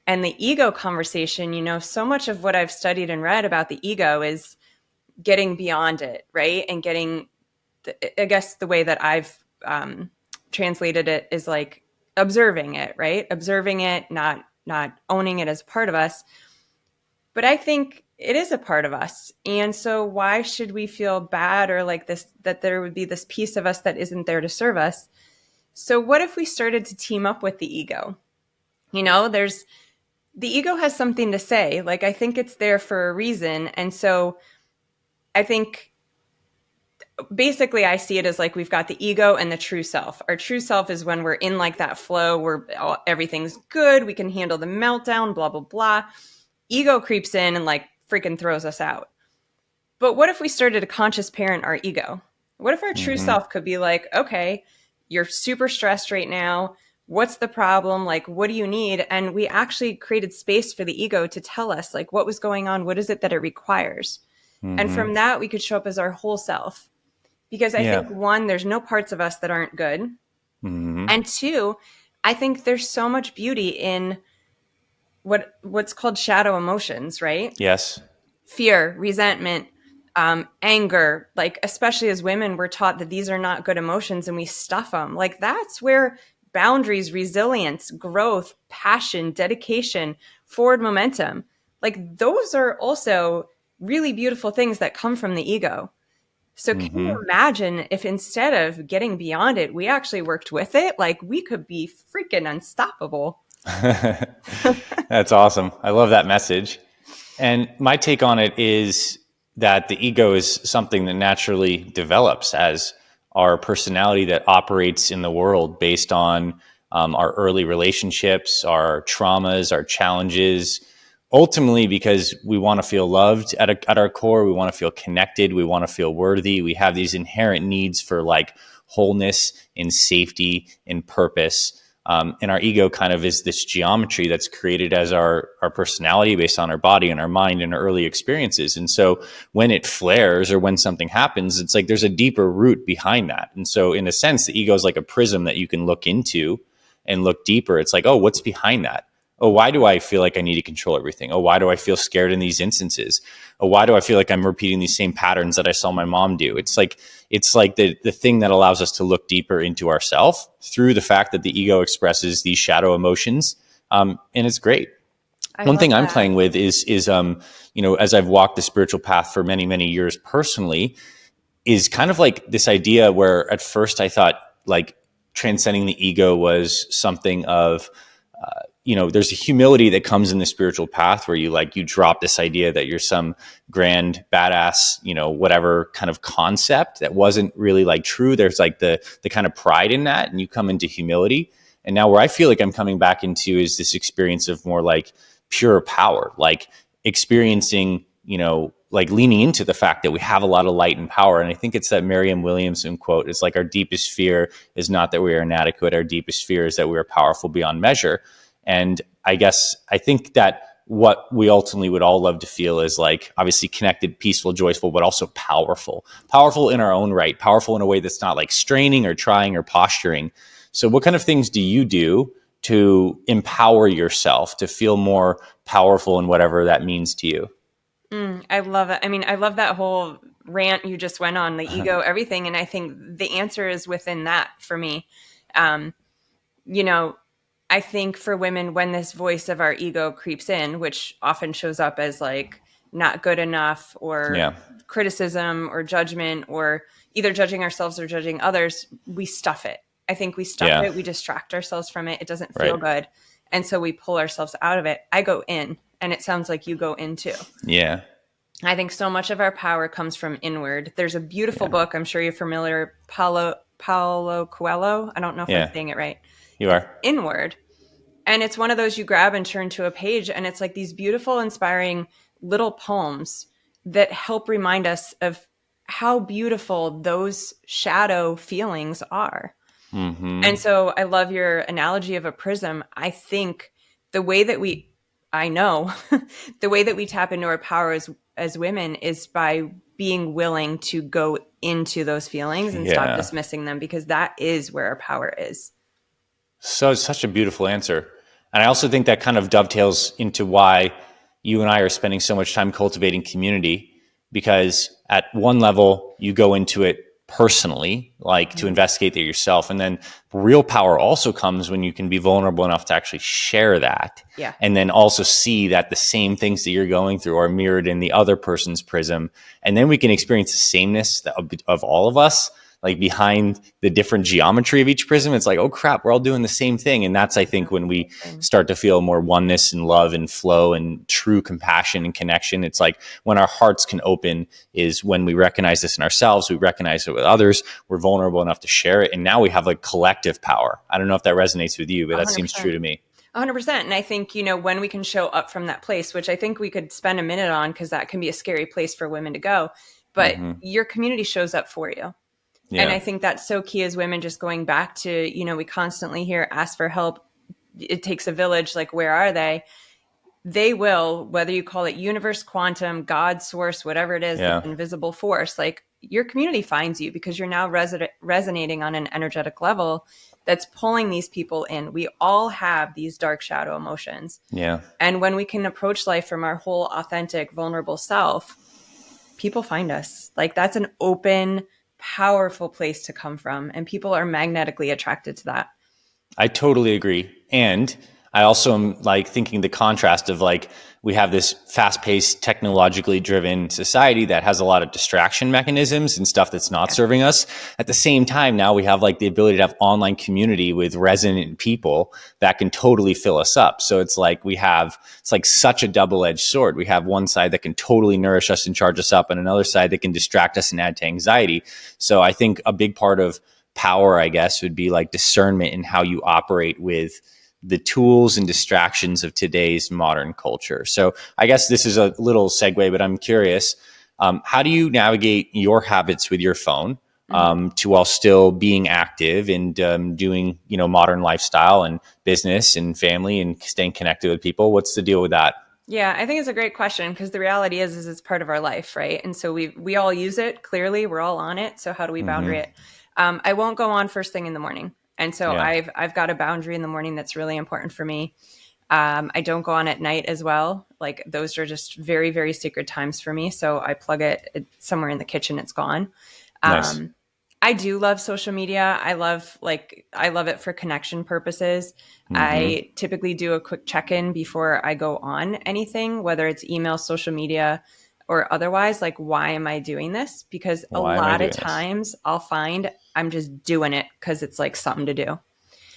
and the ego conversation, so much of what I've studied and read about the ego is getting beyond it, right? And getting, I guess the way that I've translated it is like observing it, right? Observing it, not owning it as part of us. But I think it is a part of us. And so why should we feel bad or like this, that there would be this piece of us that isn't there to serve us? So what if we started to team up with the ego? There's the ego has something to say. Like, I think it's there for a reason. And so I think basically I see it as like we've got the ego and the true self. Our true self is when we're in like that flow where everything's good, we can handle the meltdown, blah blah blah. Ego creeps in and like freaking throws us out. But what if we started to conscious parent our ego? What if our true Mm-hmm. self could be like, okay, you're super stressed right now. What's the problem? Like, what do you need? And we actually created space for the ego to tell us, like, what was going on? What is it that it requires? And Mm-hmm. from that, we could show up as our whole self. Because I Yeah. think, one, there's no parts of us that aren't good. Mm-hmm. And two, I think there's so much beauty in what's called shadow emotions, right? Yes. Fear, resentment, anger. Like, especially as women, we're taught that these are not good emotions and we stuff them. Like, that's where boundaries, resilience, growth, passion, dedication, forward momentum, like, those are also really beautiful things that come from the ego. So, can you Mm-hmm. imagine if instead of getting beyond it, we actually worked with it? Like, we could be freaking unstoppable. That's awesome. I love that message. And my take on it is that the ego is something that naturally develops as our personality that operates in the world based on our early relationships, our traumas, our challenges. Ultimately, because we want to feel loved at our core, we want to feel connected, we want to feel worthy. We have these inherent needs for like wholeness and safety and purpose. And our ego kind of is this geometry that's created as our personality based on our body and our mind and our early experiences. And so when it flares or when something happens, it's like there's a deeper root behind that. And so in a sense, the ego is like a prism that you can look into and look deeper. It's like, oh, what's behind that? Oh, why do I feel like I need to control everything? Oh, why do I feel scared in these instances? Oh, why do I feel like I'm repeating these same patterns that I saw my mom do? It's like the thing that allows us to look deeper into ourself through the fact that the ego expresses these shadow emotions, and it's great. I One love thing I'm that. playing with is as I've walked the spiritual path for many years personally, is kind of like this idea where at first I thought like transcending the ego was something of there's a humility that comes in the spiritual path where you drop this idea that you're some grand badass, whatever kind of concept that wasn't really like true. There's like the kind of pride in that, and you come into humility. And now where I feel like I'm coming back into is this experience of more like pure power, like experiencing, like leaning into the fact that we have a lot of light and power. And I think it's that Marianne Williamson quote. It's like our deepest fear is not that we are inadequate. Our deepest fear is that we are powerful beyond measure. And I think that what we ultimately would all love to feel is like obviously connected, peaceful, joyful, but also powerful in our own right, powerful in a way that's not like straining or trying or posturing. So what kind of things do you do to empower yourself to feel more powerful in whatever that means to you? I love it. I mean, I love that whole rant you just went on, the ego, everything. And I think the answer is within that for me. Um, you know, I think for women, when this voice of our ego creeps in, which often shows up as like not good enough or Yeah. criticism or judgment or either judging ourselves or judging others, we stuff it. I think we stuff Yeah. it. We distract ourselves from it. It doesn't feel Right. good. And so we pull ourselves out of it. I go in, and it sounds like you go in too. Yeah. I think so much of our power comes from inward. There's a beautiful Yeah. book. I'm sure you're familiar. Paulo Coelho. I don't know if I'm Yeah. saying it right. You It's are. inward. And it's one of those you grab and turn to a page, and it's like these beautiful, inspiring little poems. that help remind us of how beautiful those shadow feelings are. And Mm-hmm. so I love your analogy of a prism. I think the way that I know, the way that we tap into our power as women is by being willing to go into those feelings and stop Yeah. dismissing them, because that is where our power is. So it's such a beautiful answer. And I also think that kind of dovetails into why you and I are spending so much time cultivating community, because at one level, you go into it personally, like to Mhm. investigate that yourself. And then real power also comes when you can be vulnerable enough to actually share that. Yeah, And then also see that the same things that you're going through are mirrored in the other person's prism. And then we can experience the sameness of all of us, like behind the different geometry of each prism. It's like, oh crap, we're all doing the same thing. And that's, I think, when we thing. start to feel more oneness and love and flow and true compassion and connection. It's like when our hearts can open is when we recognize this in ourselves, we recognize it with others, we're vulnerable enough to share it. And now we have like collective power. I don't know if that resonates with you, but that seems true 100%. to me. 100%. And I think, when we can show up from that place, which I think we could spend a minute on, because that can be a scary place for women to go, but Mm-hmm. your community shows up for you. And Yeah. I think that's so key as women, just going back to, we constantly hear ask for help. It takes a village. Like, where are they? They will, whether you call it universe, quantum, God, source, whatever it is, the Yeah. invisible force, like your community finds you because you're now resonating on an energetic level that's pulling these people in. We all have these dark shadow emotions. Yeah. And when we can approach life from our whole authentic, vulnerable self, people find us. Like, that's an open, powerful place to come from. And people are magnetically attracted to that. I totally agree. And I also am like thinking the contrast of like we have this fast-paced, technologically driven society that has a lot of distraction mechanisms and stuff that's not Yeah. serving us. At the same time, now we have like the ability to have online community with resonant people that can totally fill us up. So it's like it's like such a double-edged sword. We have one side that can totally nourish us and charge us up, and another side that can distract us and add to anxiety. So I think a big part of power, I guess, would be like discernment in how you operate with the tools and distractions of today's modern culture. So I guess this is a little segue, but I'm curious, how do you navigate your habits with your phone Mm-hmm. to while still being active and doing, modern lifestyle and business and family and staying connected with people? What's the deal with that? Yeah, I think it's a great question, because the reality is it's part of our life, right? And so we all use it. Clearly, we're all on it. So how do we boundary Mm-hmm. it? I won't go on first thing in the morning, and so Yeah. I've got a boundary in the morning that's really important for me. I don't go on at night as well. Like, those are just very, very sacred times for me. So I plug it somewhere in the kitchen. It's gone. Nice. Um, I do love social media. I love it for connection purposes. Mm-hmm. I typically do a quick check-in before I go on anything, whether it's email, social media, or otherwise. Like, why am I doing this? Because a Why am I lot of doing this? times I'll find I'm just doing it because it's like something to do.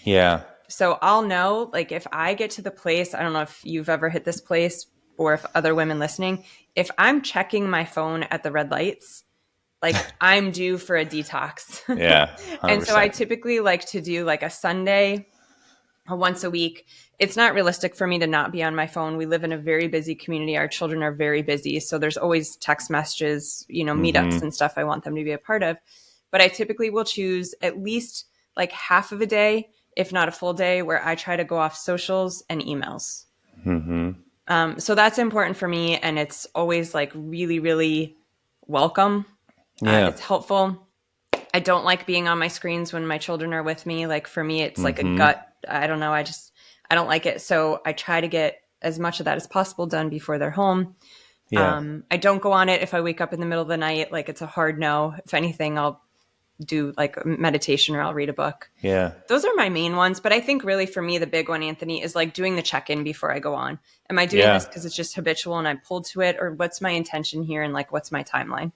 Yeah. So I'll know, like, if I get to the place, I don't know if you've ever hit this place or if other women listening, if I'm checking my phone at the red lights, like, I'm due for a detox. Yeah. And so I 100%. typically like to do like a Sunday once a week. It's not realistic for me to not be on my phone. We live in a very busy community. Our children are very busy. So there's always text messages, meetups Mm-hmm. and stuff I want them to be a part of. But I typically will choose at least like half of a day, if not a full day, where I try to go off socials and emails. Mm-hmm. So that's important for me. And it's always like really, really welcome. Yeah. It's helpful. I don't like being on my screens when my children are with me. Like, for me, it's like a Mm-hmm. gut. I don't know. I don't like it. So I try to get as much of that as possible done before they're home. Yeah. I don't go on it if I wake up in the middle of the night. Like, it's a hard no. If anything, I'll do like meditation or I'll read a book. Yeah. Those are my main ones. But I think really for me, the big one, Anthony, is like doing the check in before I go on. Am I doing this Yeah. because it's just habitual and I'm pulled to it? Or what's my intention here? And like, what's my timeline?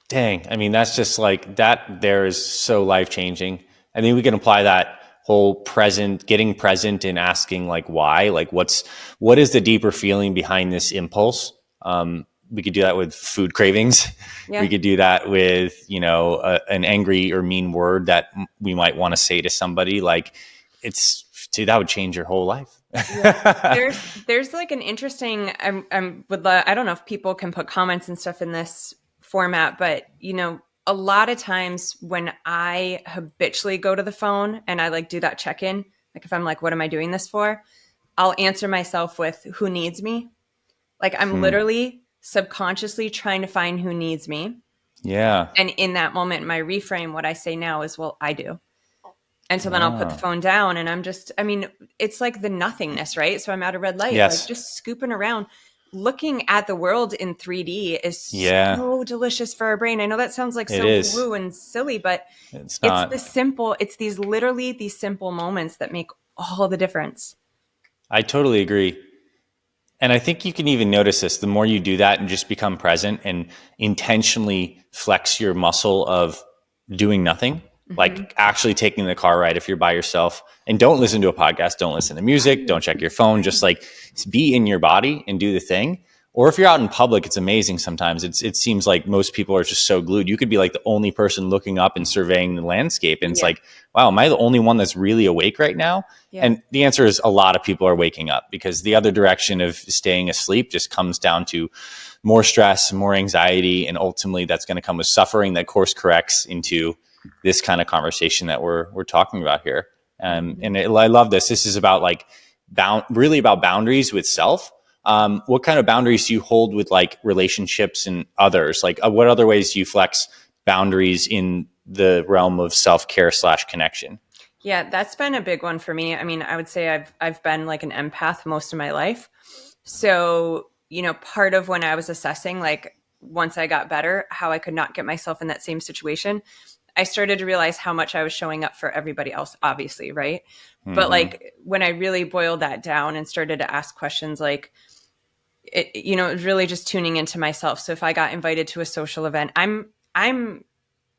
Dang. I mean, that's just like that there is so life changing. I think we can apply that whole getting present and asking like why, like what is the deeper feeling behind this impulse? We could do that with food cravings. We Yeah. could do that with, an angry or mean word that we might want to say to somebody. Like dude, that would change your whole life. Yeah. There's like an interesting I don't know if people can put comments and stuff in this format, but a lot of times when I habitually go to the phone and I like do that check-in, like if I'm like, what am I doing this for? I'll answer myself with who needs me? Like I'm Hmm. literally subconsciously trying to find who needs me. Yeah. And in that moment, my reframe, what I say now is, well, I do. And so then I'll put the Ah. phone down and I mean, it's like the nothingness, right? So I'm at a red light, like Yes. just scooping around. Looking at the world in 3D is Yeah, so delicious for our brain. I know that sounds like it so woo is. woo and silly, but It's not. it's these simple moments that make all the difference. I totally agree. And I think you can even notice this the more you do that and just become present and intentionally flex your muscle of doing nothing, Hmm. like actually taking the car ride if you're by yourself and don't listen to a podcast, don't listen to music, Right, don't check your phone, just right. like be in your body and do the thing. Or if you're out in public, it's amazing sometimes. It seems like most people are just so glued. You could be like the only person looking up and surveying the landscape. And it's Yeah, like, wow, am I the only one that's really awake right now? yeah. And the answer is a lot of people are waking up because the other direction of staying asleep just comes down to more stress, more anxiety, and ultimately that's going to come with suffering that course corrects into this kind of conversation that we're talking about here. Hmm. I love this. This is about like really about boundaries with self. What kind of boundaries do you hold with like relationships and others? Like, what other ways do you flex boundaries in the realm of self care slash connection? Yeah, that's been a big one for me. I mean, I would say I've been like an empath most of my life. So, part of when I was assessing like once I got better, how I could not get myself in that same situation, I started to realize how much I was showing up for everybody else, obviously, right? But Mm-hmm. like when I really boiled that down and started to ask questions like it was really just tuning into myself. So if I got invited to a social event, I'm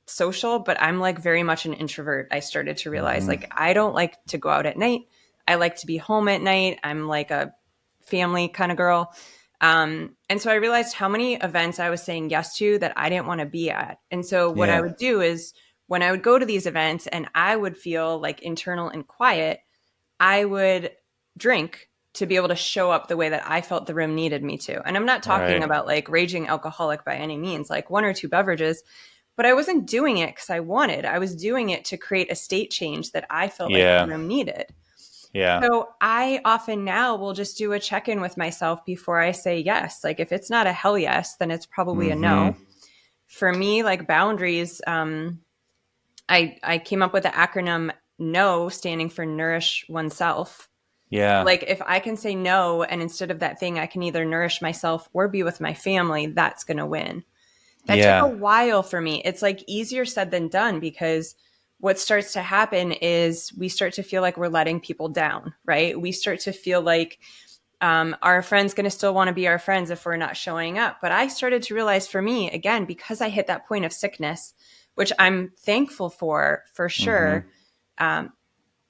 social, but I'm like very much an introvert. I started to realize Mm-hmm. like I don't like to go out at night. I like to be home at night. I'm like a family kind of girl. And so I realized how many events I was saying yes to that I didn't want to be at. And so what I Yeah. would do is when I would go to these events and I would feel like internal and quiet, I would drink to be able to show up the way that I felt the room needed me to. And I'm not talking Right. about like raging alcoholic by any means, like one or two beverages, but I wasn't doing it because I wanted. I was doing it to create a state change that I felt like the Yeah. room needed. Yeah. So I often now will just do a check in with myself before I say yes. Like if it's not a hell yes, then it's probably a Mm-hmm. no. For me, like boundaries, I came up with the acronym NO standing for nourish oneself. Yeah. Like if I can say no and instead of that thing I can either nourish myself or be with my family, that's going to win. That took a Yeah. while for me. It's like easier said than done because what starts to happen is we start to feel like we're letting people down, right? We start to feel like our friends going to still want to be our friends if we're not showing up. But I started to realize for me, again, because I hit that point of sickness, which I'm thankful for Mm-hmm. sure. Um,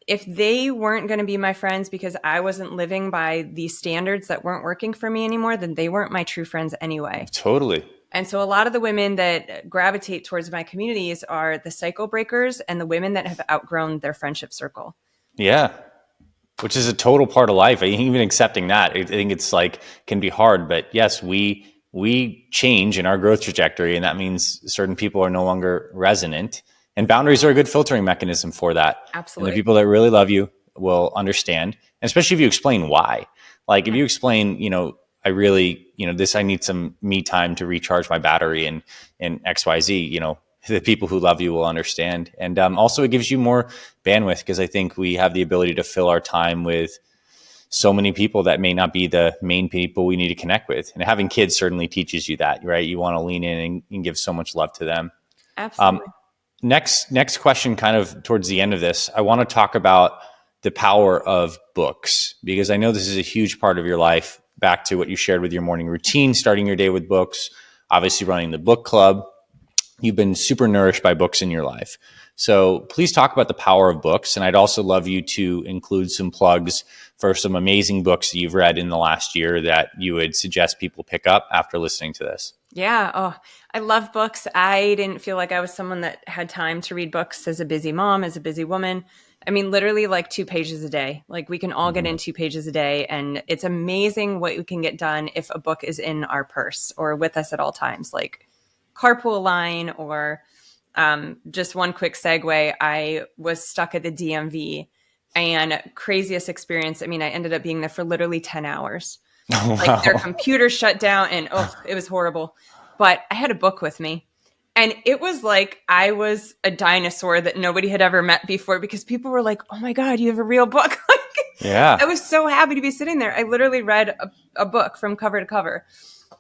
if they weren't going to be my friends because I wasn't living by these standards that weren't working for me anymore, then they weren't my true friends anyway. Totally. And so a lot of the women that gravitate towards my communities are the cycle breakers and the women that have outgrown their friendship circle. Yeah. Which is a total part of life. Even accepting that, I think it's like can be hard. But yes, we change in our growth trajectory, and that means certain people are no longer resonant. And boundaries are a good filtering mechanism for that. And the Absolutely. people that really love you will understand, and especially if you explain why. Like if Yeah, you explain, I really, this I need some me time to recharge my battery and XYZ. The people who love you will understand, and also it gives you more bandwidth because I think we have the ability to fill our time with so many people that may not be the main people we need to connect with. And having kids certainly teaches you that, right? You want to lean in and give so much love to them. Um, absolutely. next question, kind of towards the end of this, I want to talk about the power of books because I know this is a huge part of your life. Back to what you shared with your morning routine, starting your day with books, obviously running the book club, you've been super nourished by books in your life. So please talk about the power of books. And I'd also love you to include some plugs for some amazing books that you've read in the last year that you would suggest people pick up after listening to this. Yeah. Oh, I love books. I didn't feel like I was someone that had time to read books as a busy mom, as a busy woman. I mean, literally like 2 pages a day. Like we can all get Mm-hmm. in 2 pages a day. And it's amazing what we can get done if a book is in our purse or with us at all times, like carpool line or just one quick segue. I was stuck at the DMV and craziest experience. I mean, I ended up being there for literally 10 hours. Oh, Like their wow. computer shut down and oh, it was horrible. But I had a book with me. And it was like I was a dinosaur that nobody had ever met before because people were like, "Oh my god, you have a real book!" Like I Yeah. was so happy to be sitting there. I literally read a book from cover to cover,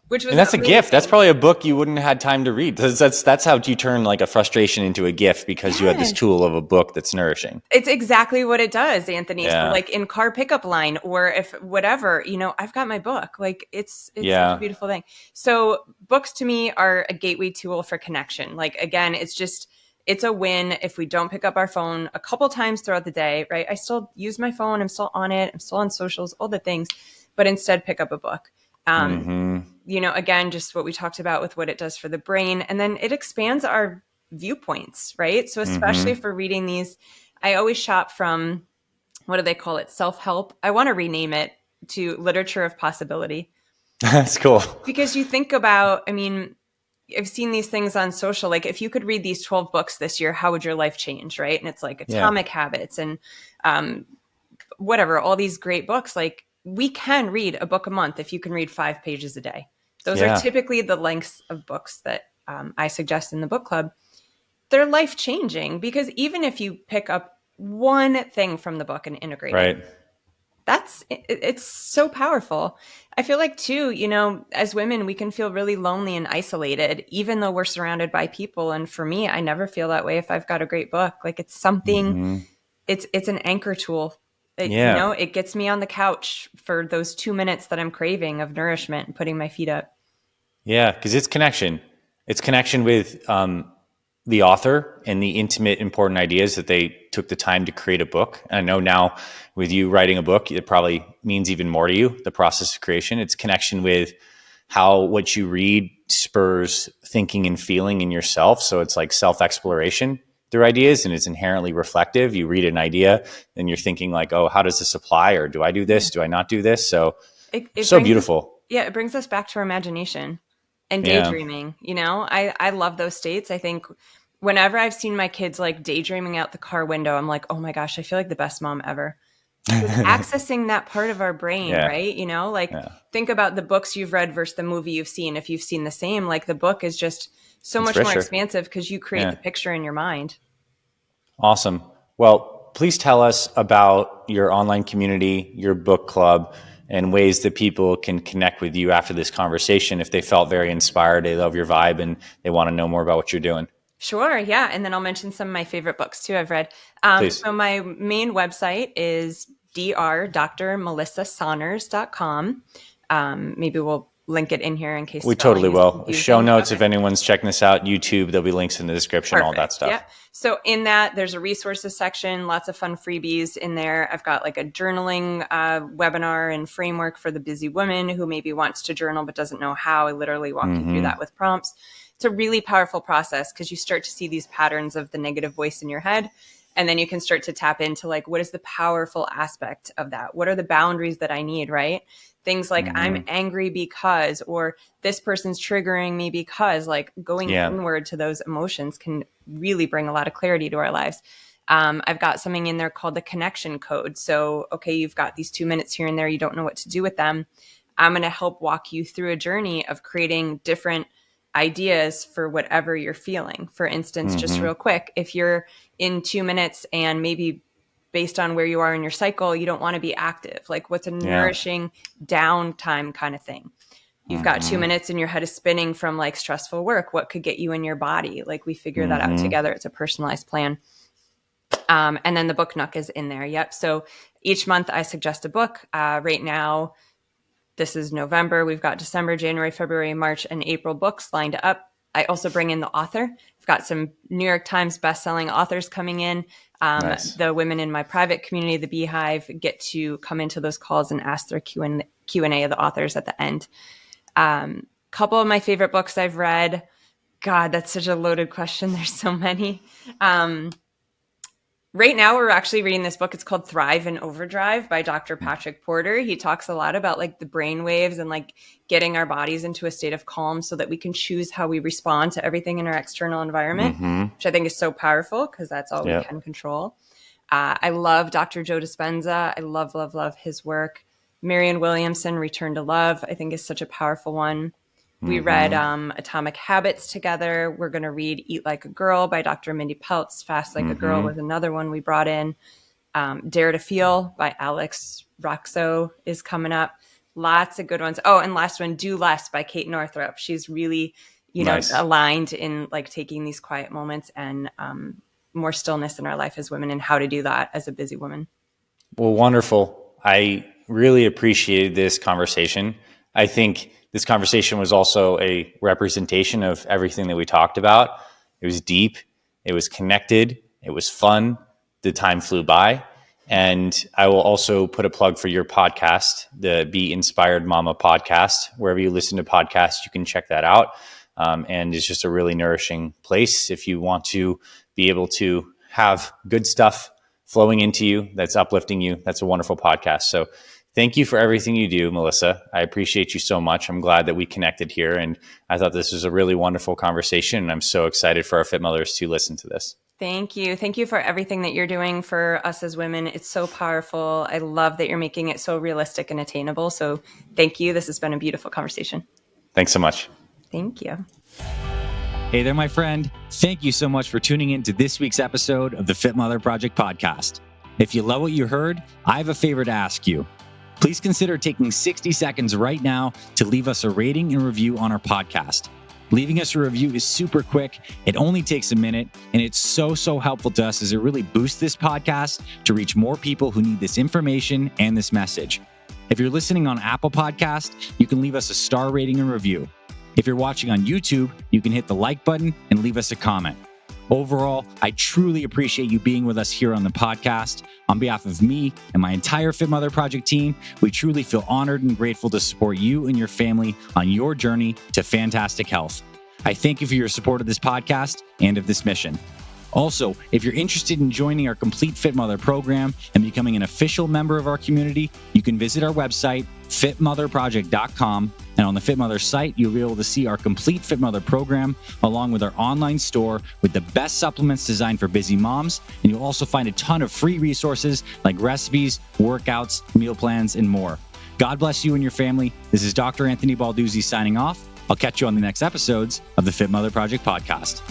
which And was that's a gift. That's amazing. probably a book you wouldn't have had time to read. That's how you turn like a frustration into a gift because you had this Yes. tool of a book that's nourishing. It's exactly what it does, Anthony. So Yeah. like in car pickup line or if whatever, I've got my book. Like it's such a Yeah. beautiful thing. So books to me are a gateway tool for connection. Like again, it's a win if we don't pick up our phone a couple times throughout the day, right? I still use my phone, I'm still on it, I'm still on socials, all the things, but instead pick up a book. Um, Mm-hmm. again, just what we talked about with what it does for the brain. And then it expands our viewpoints, right? So, especially Mm-hmm. for reading these, I always shop from what do they call it? Self help. I want to rename it to literature of possibility That's cool. because you think about, I mean, I've seen these things on social. Like, if you could read these 12 books this year, how would your life change? Right. And it's like Yeah. Atomic Habits and um, whatever, all these great books. Like, we can read a book a month if you can read 5 pages a day. Those are Yeah. typically the lengths of books that I suggest in the book club. They're life changing because even if you pick up one thing from the book and integrate it, Right. it's so powerful. I feel like too, as women, we can feel really lonely and isolated, even though we're surrounded by people. And for me, I never feel that way if I've got a great book. Like it's something, Mm-hmm. it's an anchor tool. Yeah. It gets me on the couch for those 2 minutes that I'm craving of nourishment and putting my feet up. Yeah. Because it's connection. It's connection with the author and the intimate, important ideas that they took the time to create a book. I know now with you writing a book, it probably means even more to you, the process of creation. It's connection with how what you read spurs thinking and feeling in yourself. So it's like self-exploration through ideas and it's inherently reflective. You read an idea and you're thinking like, oh, how does this apply? Or do I do Yeah. this? Do I not do this? So, It so brings us, beautiful. yeah, it brings us back to our imagination and Yeah. daydreaming. I love those states. I think whenever I've seen my kids like daydreaming out the car window, I'm like, oh my gosh, I feel like the best mom ever. Because accessing that part of our brain, Yeah. right? Like Yeah. think about the books you've read versus the movie you've seen. If you've seen the same, like the book is just so It's much more richer. expansive because you create Yeah. the picture in your mind. Awesome. Well, please tell us about your online community, your book club, and ways that people can connect with you after this conversation if they felt very inspired, they love your vibe, and they want to know more about what you're doing. Sure, yeah. And then I'll mention some of my favorite books too I've read. Please. So my main website is drmelissasonners.com. Maybe we'll link it in here in case We spelling totally is will. Show confusing. notes Okay. if anyone's checking this out, YouTube, there'll be links in the description, all that Perfect. stuff. Yep. So in that, there's a resources section, lots of fun freebies in there. I've got like a journaling webinar and framework for the busy woman who maybe wants to journal but doesn't know how. I literally walk you through Mm-hmm. that with prompts. It's a really powerful process because you start to see these patterns of the negative voice in your head. And then you can start to tap into like, what is the powerful aspect of that? What are the boundaries that I need, right? Things like I'm Mm-hmm. angry because, or this person's triggering me because, like going Yeah. inward to those emotions can really bring a lot of clarity to our lives. I've got something in there called the connection code. So, okay, you've got these 2 minutes here and there. You don't know what to do with them. I'm going to help walk you through a journey of creating different ideas for whatever you're feeling. For instance, just Mm-hmm. real quick, if you're in 2 minutes and maybe based on where you are in your cycle, you don't want to be active, like what's a Yeah. nourishing downtime kind of thing. You've got two Mm-hmm. minutes and your head is spinning from like stressful work. What could get you in your body? Like we figure that out Mm-hmm. together. It's a personalized plan. And then the book nook is in there. Yep. So each month I suggest a book. Right now, this is November. We've got December, January, February, March, and April books lined up. I also bring in the author. I've got some New York Times bestselling authors coming in. Nice. The women in my private community, the Beehive, get to come into those calls and ask their Q&A of the authors at the end. Couple of my favorite books I've read. God, that's such a loaded question. There's so many. Right now, we're actually reading this book. It's called Thrive in Overdrive by Dr. Patrick Porter. He talks a lot about like the brain waves and like getting our bodies into a state of calm so that we can choose how we respond to everything in our external environment, which I think is so powerful because that's all we can control. I love Dr. Joe Dispenza. I love, love, love his work. Marianne Williamson, Return to Love, I think is such a powerful one. We read Atomic Habits together. We're going to read Eat Like a Girl by Dr. Mindy Peltz. Fast Like a Girl was another one we brought in. Dare to Feel by Alex Roxo is coming up. Lots of good ones. Oh, and last one, Do Less by Kate Northrup. She's really, aligned in like taking these quiet moments and more stillness in our life as women and how to do that as a busy woman. Well, wonderful. I really appreciated this conversation. I think this conversation was also a representation of everything that we talked about. It was deep, it was connected, it was fun. The time flew by. And I will also put a plug for your podcast, the Be Inspired Mama podcast. Wherever you listen to podcasts, you can check that out. And it's just a really nourishing place if you want to be able to have good stuff flowing into you that's uplifting you. That's a wonderful podcast. So thank you for everything you do, Melissa. I appreciate you so much. I'm glad that we connected here. And I thought this was a really wonderful conversation. And I'm so excited for our Fit Mothers to listen to this. Thank you. Thank you for everything that you're doing for us as women. It's so powerful. I love that you're making it so realistic and attainable. So thank you. This has been a beautiful conversation. Thanks so much. Thank you. Hey there, my friend. Thank you so much for tuning in to this week's episode of the Fit Mother Project podcast. If you love what you heard, I have a favor to ask you. Please consider taking 60 seconds right now to leave us a rating and review on our podcast. Leaving us a review is super quick. It only takes a minute, and it's so helpful to us as it really boosts this podcast to reach more people who need this information and this message. If you're listening on Apple Podcast, you can leave us a star rating and review. If you're watching on YouTube, you can hit the like button and leave us a comment. Overall, I truly appreciate you being with us here on the podcast. On behalf of me and my entire Fit Mother Project team, we truly feel honored and grateful to support you and your family on your journey to fantastic health. I thank you for your support of this podcast and of this mission. Also, if you're interested in joining our Complete Fit Mother program and becoming an official member of our community, you can visit our website, fitmotherproject.com. And on the Fit Mother site, you'll be able to see our Complete Fit Mother program, along with our online store with the best supplements designed for busy moms. And you'll also find a ton of free resources like recipes, workouts, meal plans, and more. God bless you and your family. This is Dr. Anthony Balduzzi signing off. I'll catch you on the next episodes of the Fit Mother Project podcast.